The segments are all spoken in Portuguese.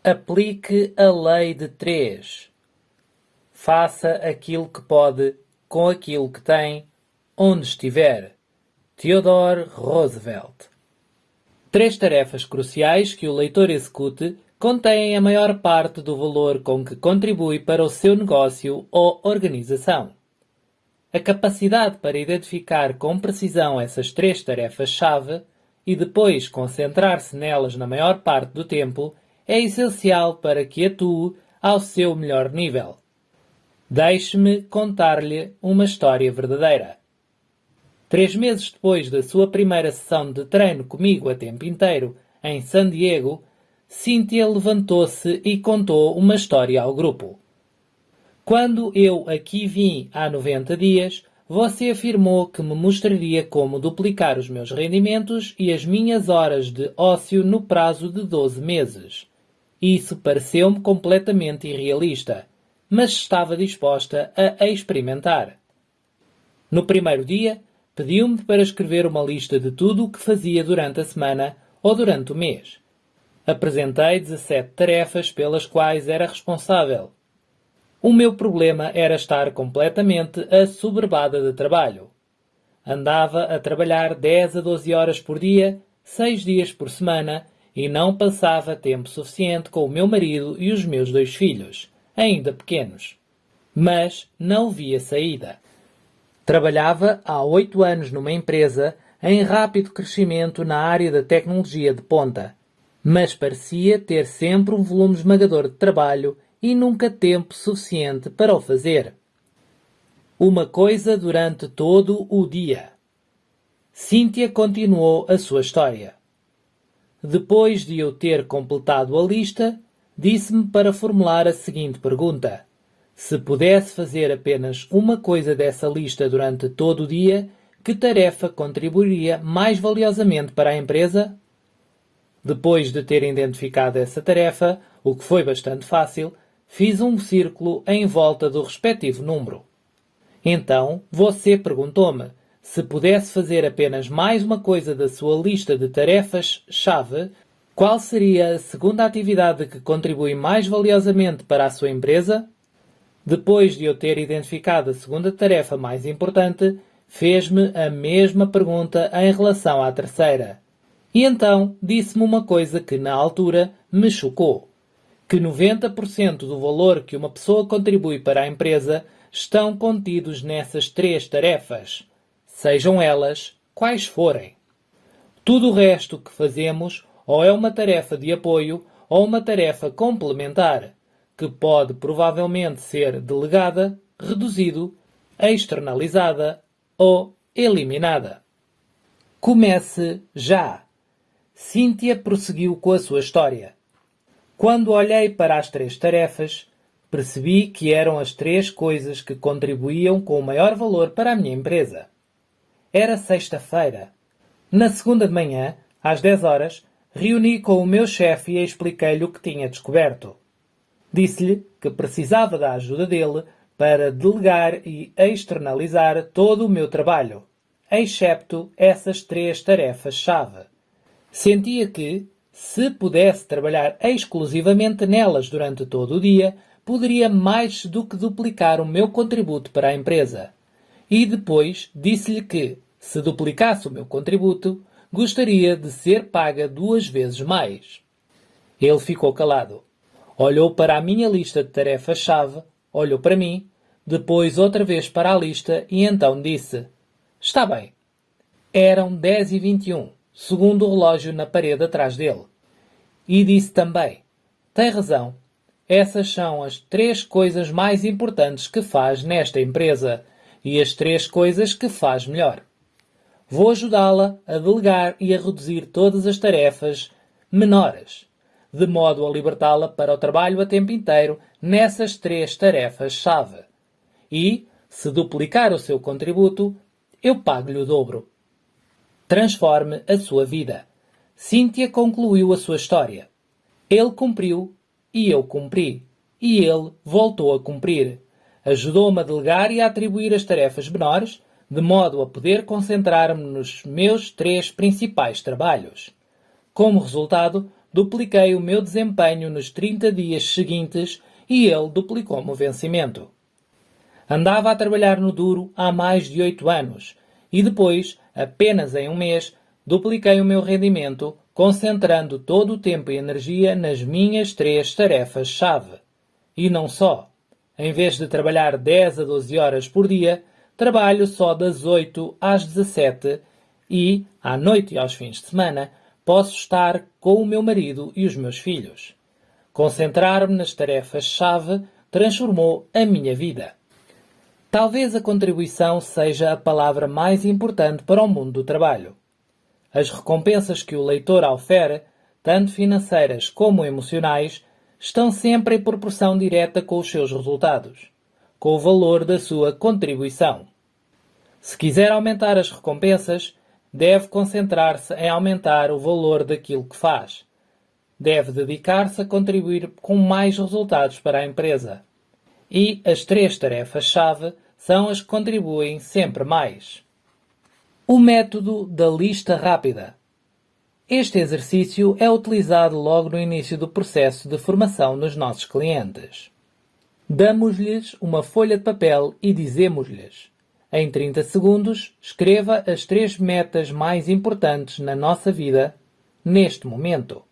Aplique a lei de 3. Faça aquilo que pode, com aquilo que tem, onde estiver. Theodore Roosevelt. 3 tarefas cruciais que o leitor execute contêm a maior parte do valor com que contribui para o seu negócio ou organização. A capacidade para identificar com precisão essas 3 tarefas-chave e depois concentrar-se nelas na maior parte do tempo é essencial para que atue ao seu melhor nível. Deixe-me contar-lhe uma história verdadeira. 3 meses depois da sua primeira sessão de treino comigo a tempo inteiro, em San Diego, Cynthia levantou-se e contou uma história ao grupo. Quando eu aqui vim há 90 dias, você afirmou que me mostraria como duplicar os meus rendimentos e as minhas horas de ócio no prazo de 12 meses. Isso pareceu-me completamente irrealista, mas estava disposta a experimentar. No primeiro dia, pediu-me para escrever uma lista de tudo o que fazia durante a semana ou durante o mês. Apresentei 17 tarefas pelas quais era responsável. O meu problema era estar completamente assoberbada de trabalho. Andava a trabalhar 10 a 12 horas por dia, 6 dias por semana, e não passava tempo suficiente com o meu marido e os meus 2 filhos, ainda pequenos. Mas não via saída. Trabalhava há 8 anos numa empresa em rápido crescimento na área da tecnologia de ponta, mas parecia ter sempre um volume esmagador de trabalho e nunca tempo suficiente para o fazer. Uma coisa durante todo o dia. Cynthia continuou a sua história. Depois de eu ter completado a lista, disse-me para formular a seguinte pergunta. Se pudesse fazer apenas uma coisa dessa lista durante todo o dia, que tarefa contribuiria mais valiosamente para a empresa? Depois de ter identificado essa tarefa, o que foi bastante fácil, fiz um círculo em volta do respectivo número. Então, você perguntou-me, se pudesse fazer apenas mais uma coisa da sua lista de tarefas-chave, qual seria a segunda atividade que contribui mais valiosamente para a sua empresa? Depois de eu ter identificado a segunda tarefa mais importante, fez-me a mesma pergunta em relação à terceira. E então disse-me uma coisa que, na altura, me chocou. Que 90% do valor que uma pessoa contribui para a empresa estão contidos nessas 3 tarefas, sejam elas quais forem. Tudo o resto que fazemos ou é uma tarefa de apoio ou uma tarefa complementar, que pode provavelmente ser delegada, reduzido, externalizada ou eliminada. Comece já! Cynthia prosseguiu com a sua história. Quando olhei para as 3 tarefas, percebi que eram as 3 coisas que contribuíam com o maior valor para a minha empresa. Era sexta-feira. Na segunda de manhã, às 10 horas, reuni com o meu chefe e expliquei-lhe o que tinha descoberto. Disse-lhe que precisava da ajuda dele para delegar e externalizar todo o meu trabalho, excepto essas 3 tarefas-chave. Sentia que, se pudesse trabalhar exclusivamente nelas durante todo o dia, poderia mais do que duplicar o meu contributo para a empresa. E depois disse-lhe que, se duplicasse o meu contributo, gostaria de ser paga 2 vezes mais. Ele ficou calado. Olhou para a minha lista de tarefas-chave, olhou para mim, depois outra vez para a lista e então disse: Está bem. Eram 10h21, segundo o relógio na parede atrás dele. E disse também: Tem razão. Essas são as 3 coisas mais importantes que faz nesta empresa e as 3 coisas que faz melhor. Vou ajudá-la a delegar e a reduzir todas as tarefas menores, de modo a libertá-la para o trabalho a tempo inteiro nessas 3 tarefas-chave. E, se duplicar o seu contributo, eu pago-lhe o dobro. Transforme a sua vida. Cynthia concluiu a sua história. Ele cumpriu e eu cumpri. E ele voltou a cumprir. Ajudou-me a delegar e a atribuir as tarefas menores, de modo a poder concentrar-me nos meus 3 principais trabalhos. Como resultado, dupliquei o meu desempenho nos 30 dias seguintes e ele duplicou-me o vencimento. Andava a trabalhar no duro há mais de 8 anos e depois, apenas em um mês, dupliquei o meu rendimento, concentrando todo o tempo e energia nas minhas 3 tarefas-chave. E não só. Em vez de trabalhar 10 a 12 horas por dia, trabalho só das 8 às 17 e, à noite e aos fins de semana, posso estar com o meu marido e os meus filhos. Concentrar-me nas tarefas-chave transformou a minha vida. Talvez a contribuição seja a palavra mais importante para o mundo do trabalho. As recompensas que o leitor ofere, tanto financeiras como emocionais, estão sempre em proporção direta com os seus resultados, com o valor da sua contribuição. Se quiser aumentar as recompensas, deve concentrar-se em aumentar o valor daquilo que faz. Deve dedicar-se a contribuir com mais resultados para a empresa. E as 3 tarefas-chave são as que contribuem sempre mais. O método da lista rápida. Este exercício é utilizado logo no início do processo de formação dos nossos clientes. Damos-lhes uma folha de papel e dizemos-lhes: em 30 segundos, escreva as 3 metas mais importantes na nossa vida neste momento.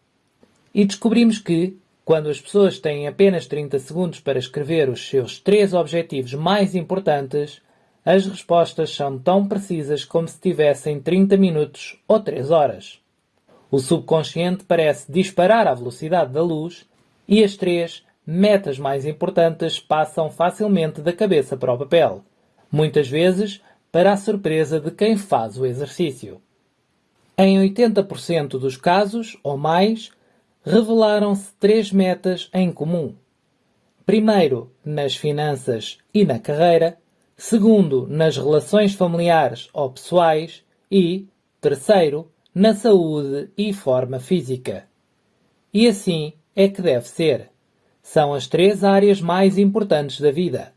E descobrimos que, quando as pessoas têm apenas 30 segundos para escrever os seus 3 objetivos mais importantes, as respostas são tão precisas como se tivessem 30 minutos ou 3 horas. O subconsciente parece disparar à velocidade da luz e as 3 metas mais importantes passam facilmente da cabeça para o papel, muitas vezes para a surpresa de quem faz o exercício. Em 80% dos casos, ou mais, revelaram-se 3 metas em comum. Primeiro, nas finanças e na carreira. Segundo, nas relações familiares ou pessoais. E, terceiro, na saúde e forma física. E assim é que deve ser. São as 3 áreas mais importantes da vida.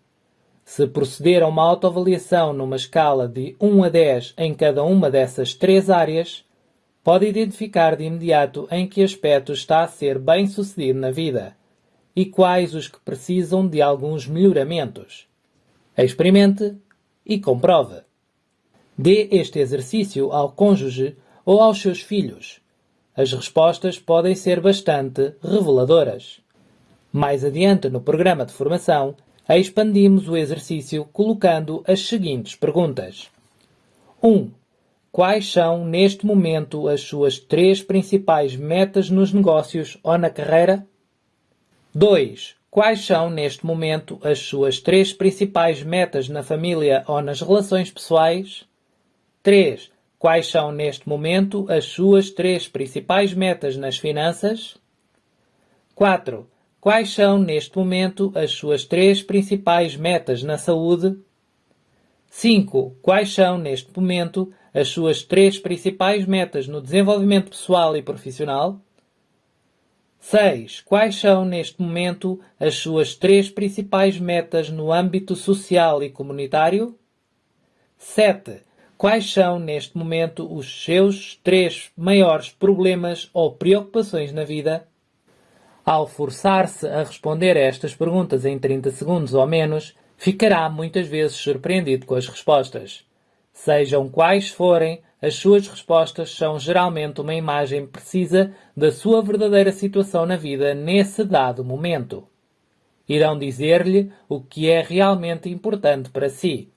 Se proceder a uma autoavaliação numa escala de 1 a 10 em cada uma dessas 3 áreas, pode identificar de imediato em que aspecto está a ser bem-sucedido na vida e quais os que precisam de alguns melhoramentos. Experimente e comprove. Dê este exercício ao cônjuge ou aos seus filhos. As respostas podem ser bastante reveladoras. Mais adiante no programa de formação, expandimos o exercício colocando as seguintes perguntas. 1. Quais são, neste momento, as suas 3 principais metas nos negócios ou na carreira? 2. Quais são, neste momento, as suas 3 principais metas na família ou nas relações pessoais? 3. Quais são, neste momento, as suas 3 principais metas nas finanças? 4. Quais são, neste momento, as suas 3 principais metas na saúde? 5. Quais são, neste momento, as suas 3 principais metas no desenvolvimento pessoal e profissional? 6. Quais são, neste momento, as suas 3 principais metas no âmbito social e comunitário? 7. Quais são, neste momento, os seus 3 maiores problemas ou preocupações na vida? Ao forçar-se a responder a estas perguntas em 30 segundos ou menos, ficará muitas vezes surpreendido com as respostas. Sejam quais forem, as suas respostas são geralmente uma imagem precisa da sua verdadeira situação na vida nesse dado momento. Irão dizer-lhe o que é realmente importante para si.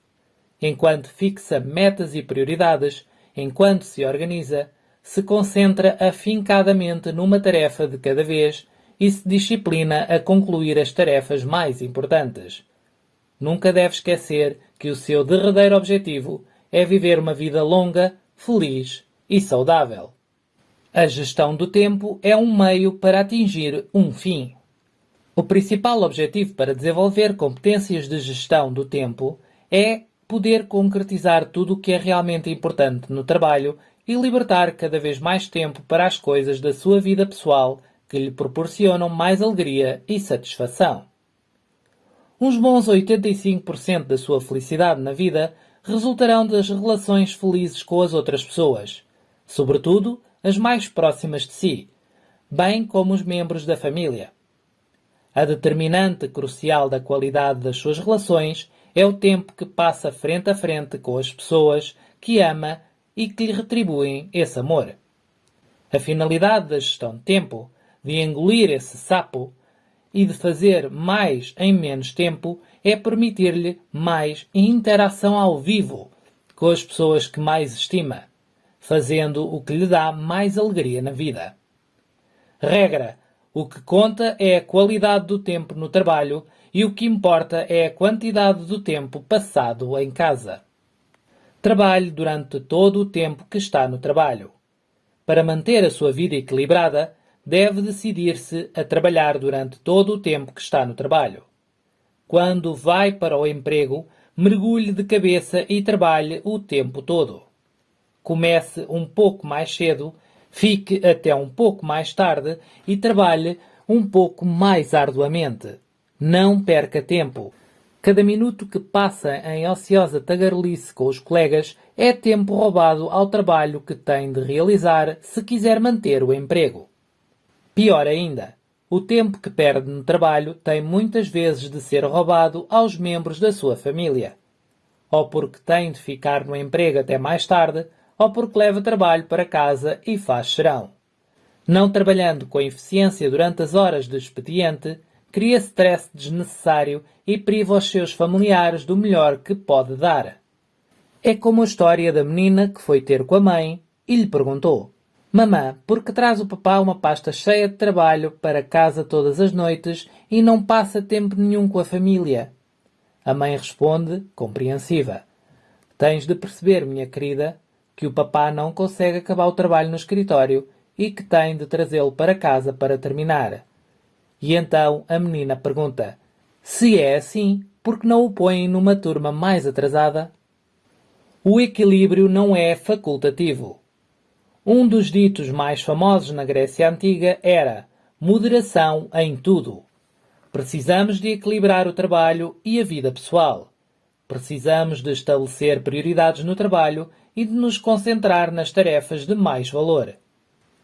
Enquanto fixa metas e prioridades, enquanto se organiza, se concentra afincadamente numa tarefa de cada vez e se disciplina a concluir as tarefas mais importantes. Nunca deve esquecer que o seu derradeiro objetivo é viver uma vida longa, feliz e saudável. A gestão do tempo é um meio para atingir um fim. O principal objetivo para desenvolver competências de gestão do tempo é poder concretizar tudo o que é realmente importante no trabalho e libertar cada vez mais tempo para as coisas da sua vida pessoal que lhe proporcionam mais alegria e satisfação. Uns bons 85% da sua felicidade na vida resultarão das relações felizes com as outras pessoas, sobretudo as mais próximas de si, bem como os membros da família. A determinante crucial da qualidade das suas relações é o tempo que passa frente a frente com as pessoas que ama e que lhe retribuem esse amor. A finalidade da gestão de tempo, de engolir esse sapo e de fazer mais em menos tempo, é permitir-lhe mais interação ao vivo com as pessoas que mais estima, fazendo o que lhe dá mais alegria na vida. Regra: o que conta é a qualidade do tempo no trabalho e o que importa é a quantidade do tempo passado em casa. Trabalhe durante todo o tempo que está no trabalho. Para manter a sua vida equilibrada, deve decidir-se a trabalhar durante todo o tempo que está no trabalho. Quando vai para o emprego, mergulhe de cabeça e trabalhe o tempo todo. Comece um pouco mais cedo, fique até um pouco mais tarde e trabalhe um pouco mais arduamente. Não perca tempo. Cada minuto que passa em ociosa tagarelice com os colegas é tempo roubado ao trabalho que tem de realizar se quiser manter o emprego. Pior ainda, o tempo que perde no trabalho tem muitas vezes de ser roubado aos membros da sua família. Ou porque tem de ficar no emprego até mais tarde, ou porque leva trabalho para casa e faz serão. Não trabalhando com eficiência durante as horas de expediente, cria stress desnecessário e priva os seus familiares do melhor que pode dar. É como a história da menina que foi ter com a mãe e lhe perguntou: Mamã, por que traz o papá uma pasta cheia de trabalho para casa todas as noites e não passa tempo nenhum com a família? A mãe responde, compreensiva: Tens de perceber, minha querida, que o papá não consegue acabar o trabalho no escritório e que tem de trazê-lo para casa para terminar. E então a menina pergunta: Se é assim, por que não o põem numa turma mais atrasada? O equilíbrio não é facultativo. Um dos ditos mais famosos na Grécia Antiga era moderação em tudo. Precisamos de equilibrar o trabalho e a vida pessoal. Precisamos de estabelecer prioridades no trabalho e de nos concentrar nas tarefas de mais valor.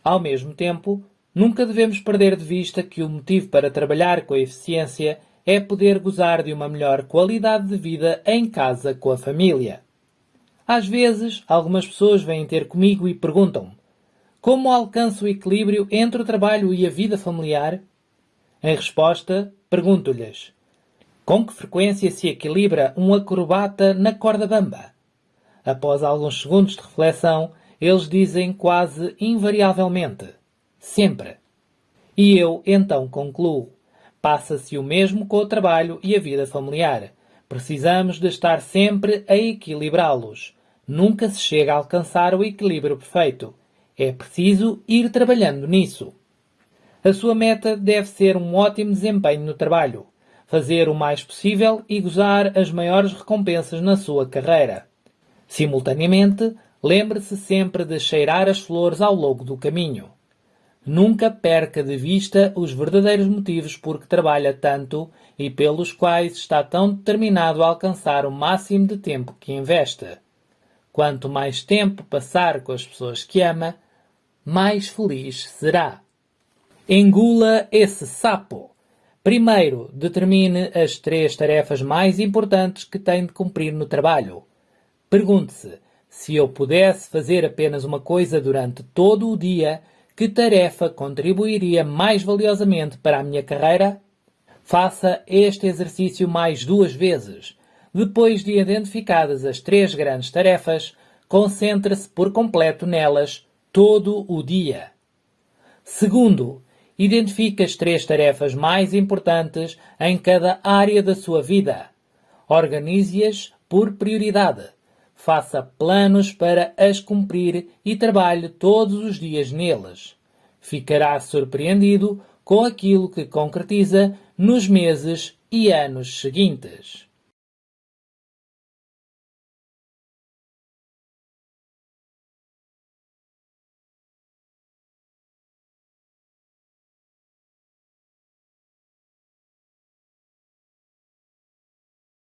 Ao mesmo tempo, nunca devemos perder de vista que o motivo para trabalhar com eficiência é poder gozar de uma melhor qualidade de vida em casa com a família. Às vezes, algumas pessoas vêm ter comigo e perguntam-me: como alcanço o equilíbrio entre o trabalho e a vida familiar? Em resposta, pergunto-lhes: com que frequência se equilibra um acrobata na corda bamba? Após alguns segundos de reflexão, eles dizem quase invariavelmente: sempre. E eu então concluo: passa-se o mesmo com o trabalho e a vida familiar. Precisamos de estar sempre a equilibrá-los. Nunca se chega a alcançar o equilíbrio perfeito. É preciso ir trabalhando nisso. A sua meta deve ser um ótimo desempenho no trabalho, fazer o mais possível e gozar as maiores recompensas na sua carreira. Simultaneamente, lembre-se sempre de cheirar as flores ao longo do caminho. Nunca perca de vista os verdadeiros motivos por que trabalha tanto e pelos quais está tão determinado a alcançar o máximo de tempo que investe. Quanto mais tempo passar com as pessoas que ama, mais feliz será. Engula esse sapo. Primeiro, determine as 3 tarefas mais importantes que tem de cumprir no trabalho. Pergunte-se: se eu pudesse fazer apenas uma coisa durante todo o dia, que tarefa contribuiria mais valiosamente para a minha carreira? Faça este exercício mais 2 vezes. Depois de identificadas as 3 grandes tarefas, concentre-se por completo nelas todo o dia. Segundo, identifique as 3 tarefas mais importantes em cada área da sua vida. Organize-as por prioridade. Faça planos para as cumprir e trabalhe todos os dias neles. Ficará surpreendido com aquilo que concretiza nos meses e anos seguintes.